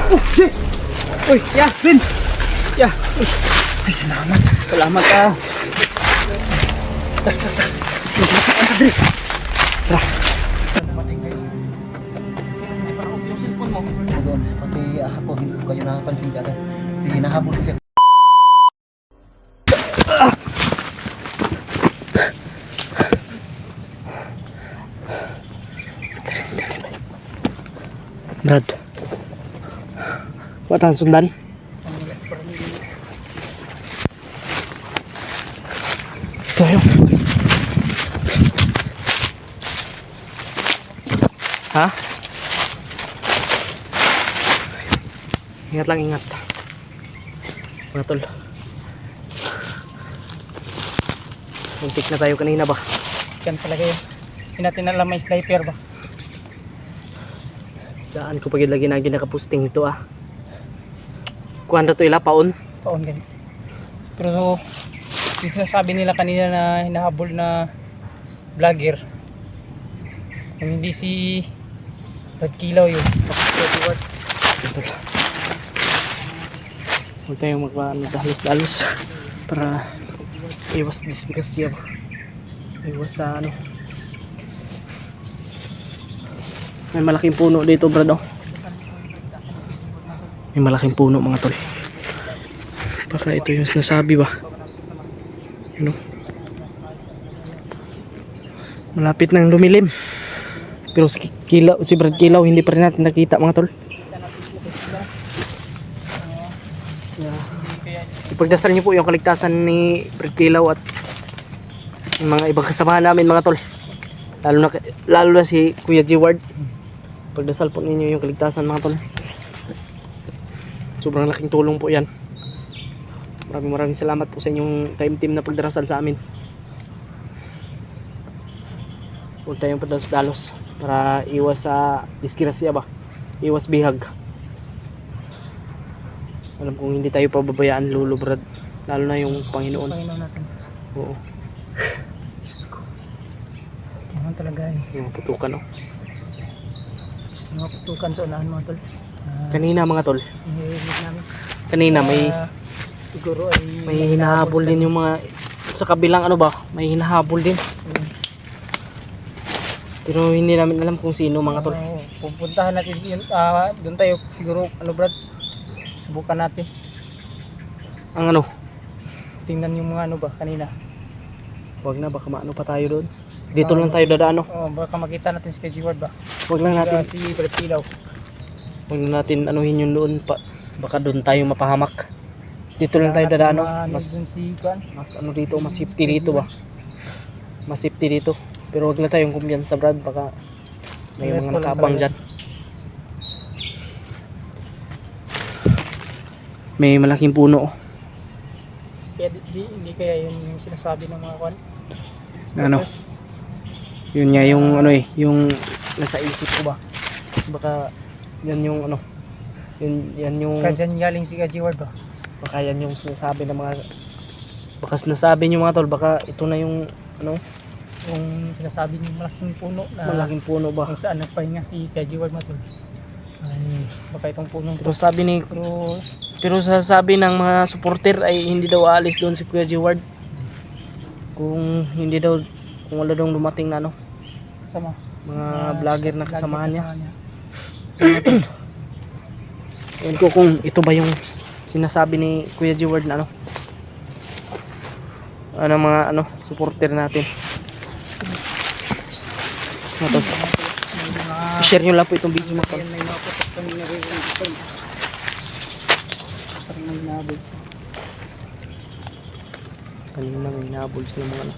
Oh, shit! Uy, ya, Vin! Ya! Uy. Ay, salamat. Salamat ka. Tara. Pati ako, hindi ko kayo nakapansin dyan. Hinahabol kasi ako. Brad, buat ang sundan. Ito yun. Ha? Ingat lang, ingat. Mga tol. Muntik na tayo kanina ba? Yan talaga yun. Hindi natin alam may sniper ba? Saan ko pag lagi na ginakapusting ito ah. Kuhan na ito ila paon. Paon ganyan. Pero yung sinasabi nila kanina na hinahabol na vlogger. Kung hindi si Brad Kilaw yun. Huwag tayong magdalos-dalos para iwas disgrasya ba. Iwas sa ano. May malaking puno dito, brad. Oh. May malaking puno, mga tol. Baka ito yung sinasabi ba. Ano? Malapit nang lumilim. Pero si Brad Kilaw hindi pa rin natin nakita, mga tol. Ipagdasal niyo po yung kaligtasan ni Brad Kilaw at yung mga ibang kasamahan namin, mga tol. Lalo na si Kuya G. Ward. Pagdasal po ninyo yung kaligtasan, mga tol. Sobrang laking tulong po yan. Maraming salamat po sa inyong team na pagdarasal sa amin. Huwag tayong padalos-dalos para iwas sa disgrasya ba, iwas bihag. Alam kong hindi tayo pababayaan, Lolo Brad, lalo na yung Panginoon. Panginoon natin. Oo. Ano talaga eh. Yung putukan, oh. Mga putukan sa unahan, mga tol. Kanina, mga tol, Hinihilig namin. kanina Siguro ay may hinahabol din yung mga sa kabilang ano ba, may hinahabol din. Pero hindi namin alam kung sino, mga tol. Pupuntahan natin yun, doon tayo siguro ano Brad, subukan natin Ang ano, tingnan yung mga ano ba kanina. wag na, baka maano pa tayo doon. Dito lang tayo dadaan, oh. Baka makita natin si KG Ward ba, Wag lang natin, si Brad Kilaw. wag na natin anuhin yung doon pa, baka doon tayo mapahamak. Dito lang tayo dadaan, oh. Mas dun si Juan. Mas ano dito, mas safety dito ba, mas safety dito. Pero wag na tayong kumpiyansa, Brad, baka may mga nakaabang dyan. May malaking puno, oh. Kaya hindi kaya yun yung sinasabi ng mga Juan. Ano? Yun nga yung ano eh, yung nasa isip ko ba. Baka yan yung ano, yan yung, Kaya dyan galing si KG Ward ba? baka yan yung sinasabi ng mga, baka sinasabi nyo, mga tol, baka ito na yung ano, Yung sinasabi ng malaking puno na malaking puno ba. kung saan nagpahinga si KG Ward matol. Ay, baka itong punong Pero sabi ni, pero sasabi ng mga supporter ay hindi daw aalis doon si Kuya G. Ward. Kung hindi daw, kung wala daw dumating na ano, sama mga vlogger na kasamahan niya. kasamahan Ewan ko kung ito ba yung sinasabi ni Kuya G. Ward na ano mga ano, supporter natin. Ito. I-share nyo lang po itong video, mga tol. May mga putok kami naririnig ito. Parang may nabog. Kanina may hinahabol sila mga ano.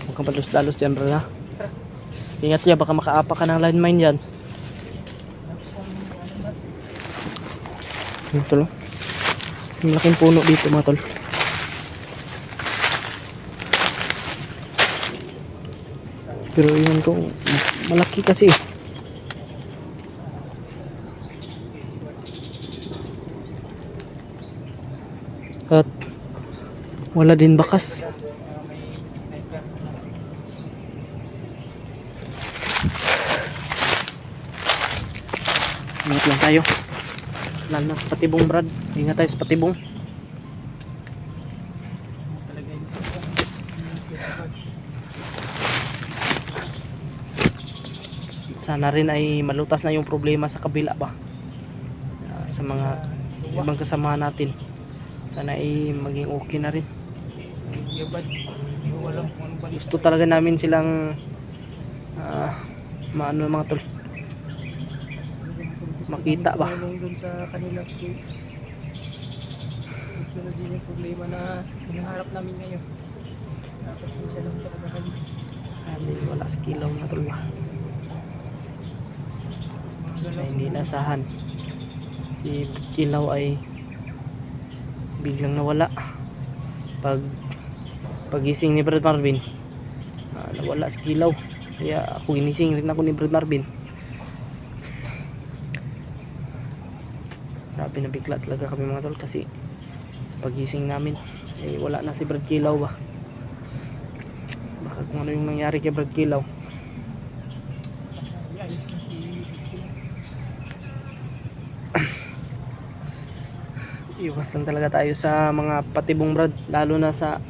Huwag kang palos-dalos dyan, bro, ha? Ingat ya, baka makaapa ka ng landmine dyan. Ito lang. May malaking puno dito, mga tol. Pero yun ko, malaki kasi. At wala din bakas. tayo. Lalo na sa patibong, Brad. Ingat tayo sa patibong. Talaga yun. Sana rin ay malutas na yung problema sa kabila ba. Sa mga ibang kasama natin. Sana ay maging okay na rin. Yung buds, hindi ko alam kung ano ba. Gusto talaga namin silang maano mga tol. Makita ba? Tulong dun sa kanila. Gusto na din yung problema na hinaharap namin ngayon. Tapos siya lang talaga kami. Wala sa kilaw mga tol ba. Sa hindi nasahan. Si kilaw ay biglang nawala. Pagising ni Brad Marvin, nawala si kilaw. Kaya ako ginising rin ako ni Brad Marvin. Grabe na bigla talaga kami mga tol kasi pagising namin eh wala na si Brad Kilaw ba. Baka kung ano yung nangyari kay Brad Kilaw. Iwas lang talaga tayo sa mga patibong, Brad, lalo na sa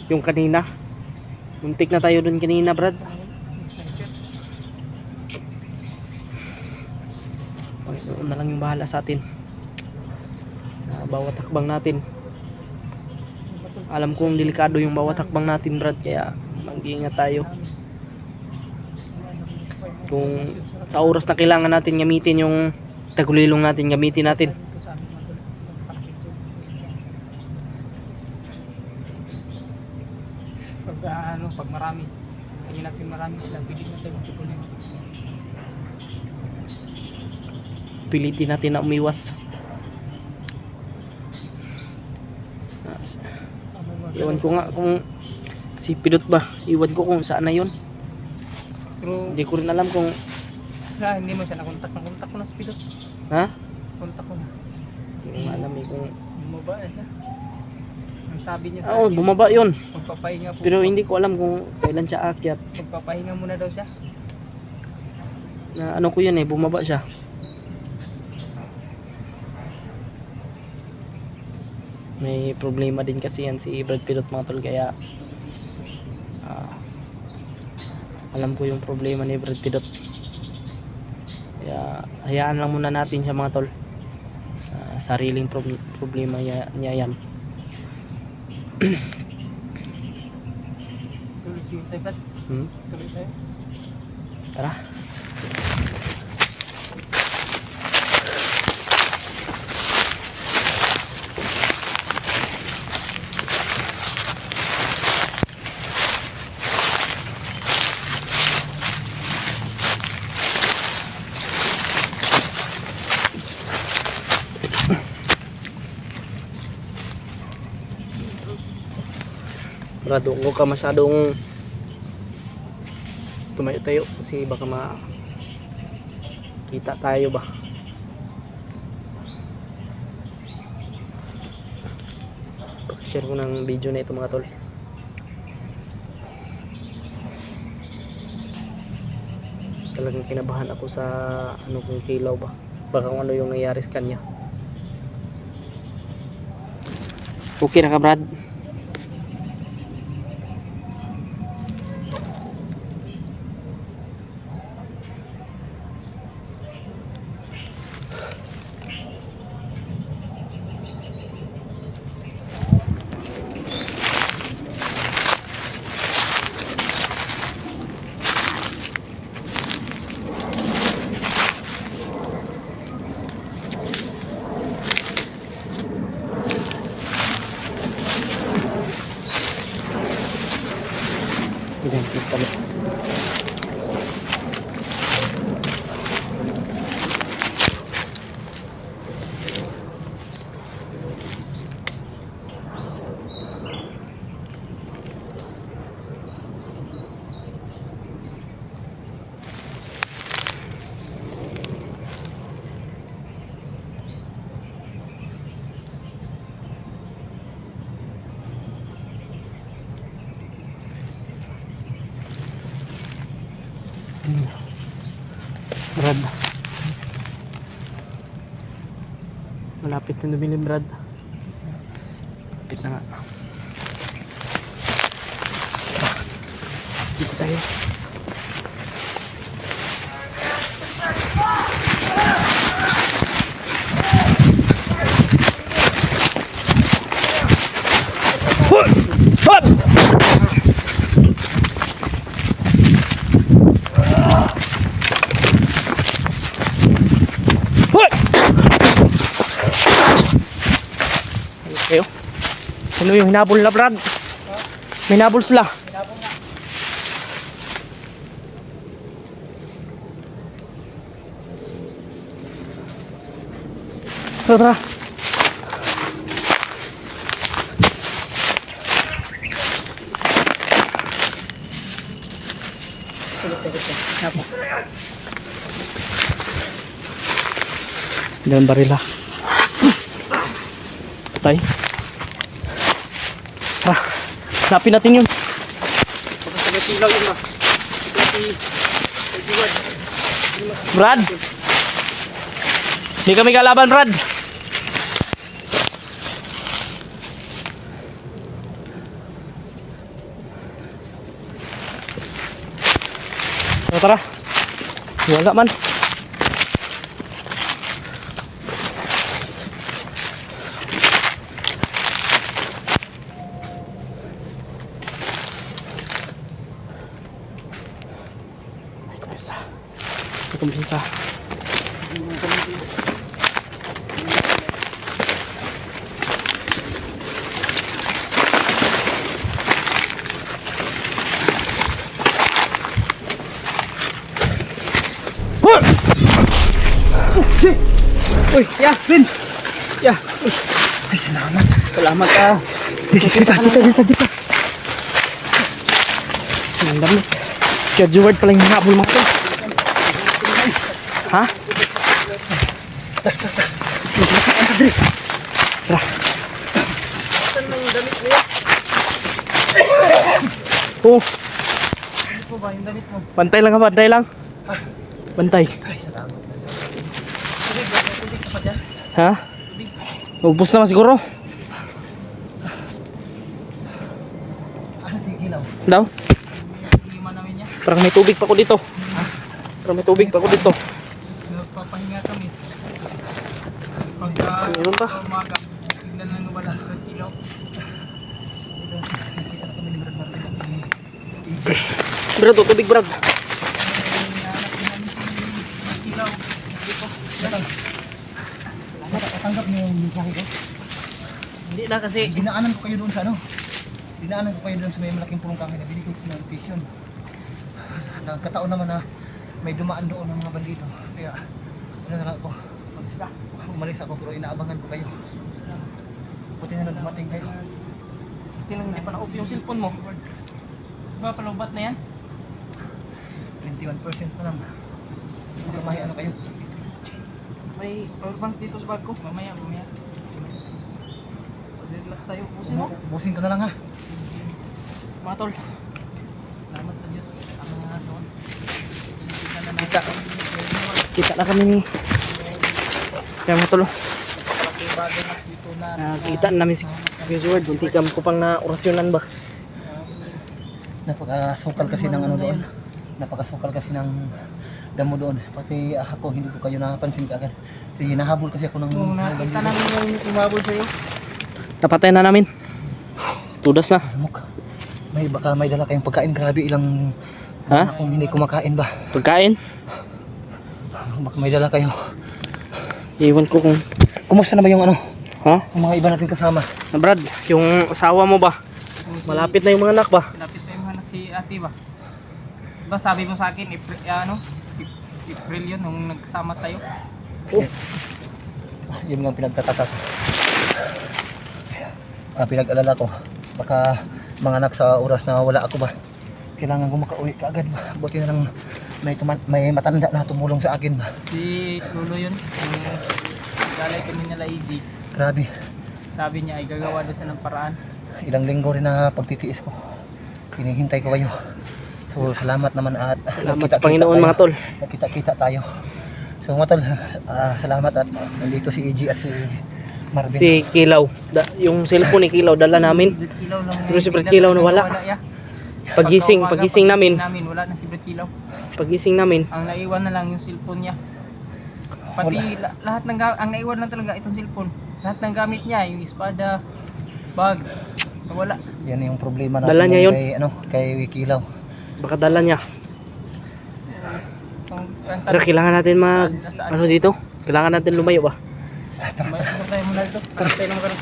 yung kanina. Muntik na tayo dun kanina, Brad. Panginoon na lang yung bahala sa atin sa bawat hakbang natin. Alam kong delikado yung bawat hakbang natin, Brad, kaya mag-iingat tayo. Kung sa oras na kailangan natin gamitin yung tagulilong natin, gamitin natin. Pag marami, kaya natin marami sila, pili natin magtutuloy. Pilitin natin na umiwas. Iwan ko nga kung si Pidot ba, iwan ko kung saan na yun. Pero Hindi ko rin alam kung hindi mo siya nakontak ko na sa pilot. ha? Kontak ko na. Hindi ko nga alam eh kung Bumaba na siya. Ang sabi niya sa oo, akin, bumaba yun. magpapahinga po. Pero hindi ko alam kung kailan siya aakyat. Magpapahinga muna daw siya. Na ano ko yun eh, bumaba siya. May problema din kasi yan si Brad Pilot mga tol, kaya alam ko yung problema ni Brad Pilot. Kaya hayaan lang muna natin siya mga tol. Sariling problema niya yan. Tuloy tayo, Brad. Tuloy tayo. Tara. Brado, huwag ka masyadong tumayo tayo kasi baka kita tayo ba. Share ko ng video na ito mga tol. Talagang kinabahan ako sa ano kung kilaw ba, baka kung ano yung nangyari sa kanya. Okay na ka, Brad? Yan, talas. Brad, Malapit na dumilim, Brad. Malapit na nga. Dito tayo. Hop! Ayo. Ano yung hinabol na, Brad? May hinabol sila. Tara. Dan barila. Patay. Tara. Hanapin natin yun. Pagkasagati lang yun, Brad. Hindi kami kalaban, Brad. Tara. Wala man. Kumpisa. Uy, ya, Vin. Ya. Ay, salamat. Salamat ka. Kita. Ang dami. Kaya Jeward pala yung hinabol mga to. Ha? Tara. Saan na yung damit mo? Oo. Ano po ba yung damit mo? Bantay lang. Bantay. Ha? Ubus naman siguro. Daw? Parang may tubig pa ko dito. Nagpapahinga kami. Meron pa? Umaga, tignan na lumabas ng ilaw. Brad, tubig, Brad. Natanggap niyo yung mensahe ko? Hindi na kasi. Dinaanan ko kayo doon sa sa may malaking pulong kahoy na bili ko ng vision. Nagkataon naman na may dumaan doon ng mga bandido. Kaya ano na lang ako. Umalis ako pero inaabangan ko kayo. Buti na lang dumating kayo. Buti lang hindi pa na-off yung cellphone mo. Diba palubat na yan? 21% na lang. May ano kayo? May power bank dito sa bag ko. Mamaya. Relax tayo. Pusin mo. Busin ka na lang ha. Mga tol. Salamat sa Diyos. Ang mga doon. Kita na kami ni. Kaya mga tol. Malaking bagay na dito na. Nakita namin si Kuya Jeward. Bunti kami ko pang na orasyonan ba. Napakasukal kasi ng ano doon. Napakasukal kasi ng damo doon. Pati ako hindi ko kayo napansin kaagad. Kasi hinahabol kasi ako ng Kung nakita namin yung umabol sa'yo. Napatay na namin. Tudas na. Muk. Baka may dala kayong pagkain. Grabe ilang Ha? kung hindi kumakain ba. Pagkain? Baka may dala kayo. Iwan ko kung... Kumusta na ba yung ano? Ha? Yung mga iba natin kasama? Na Brad, yung asawa mo ba? Malapit na yung mga anak ba? Lapit na yung anak si ate ba? Diba sabi mo sa akin, April yun, nung nagsama tayo. Oh. Yun nga ang pinagtataka ko. Pinag-alala ko. Baka mga anak sa oras na wala ako ba. Kailangan ko makauwi kaagad ba. Buti na lang may matanda na tumulong sa akin ba. Si Lolo yun, yung galay kami nila Easy. Grabe. Sabi niya ay gagawa doon siya ng paraan. Ilang linggo rin na pagtitiis ko. Hinihintay ko kayo. So salamat naman at Salamat sa Panginoon mga tol. Nakita-kita tayo. So mga tol, salamat at nandito si EG at si Marvin. Si Kilaw. Yung cellphone ni Kilaw dala namin. Brad Kilaw lang. Pero si Brad Kilaw nawala. Pagising namin. Wala na si Brad Kilaw. Pagising namin. Ang naiwan na lang yung cellphone niya. Pati lahat ng ang naiwan lang talaga itong cellphone. Lahat ng gamit niya, yung espada, bag, nawala. Yan yung problema natin. Dala niya yun. Kay Kilaw. Baka dala niya. Ang Pero kailangan natin nasaan? ano dito? Kailangan natin lumayo ba? May tayo muna dito. Tayo lang tara.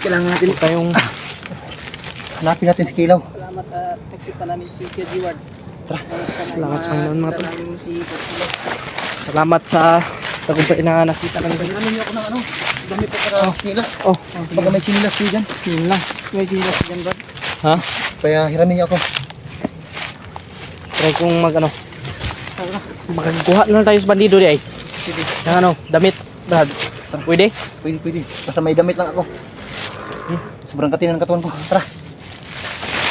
Kailangan natin tayong Hanapin natin si Kilaw. Salamat at nakita namin si Kuya Jiward. Salamat sa Panginoon, mga tol. Si Brad Kilaw. salamat sa tagumpay na nakita namin. Ano niyo ako ng damit ko para Kilaw. Oh, Baka may chinilas ko dyan. yun lang. May gilas dyan, Brad. Ha? Kaya hiramin niyo ako. Try kong makakakuha na lang tayo sa bandido di ay. Sige. Yung damit. Brad. Pwede? Pwede. Basta may damit lang ako. Sobrang katinan ng katawan ko. Tara.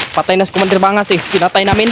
Patay na si Commander Bangas eh. Pinatay namin.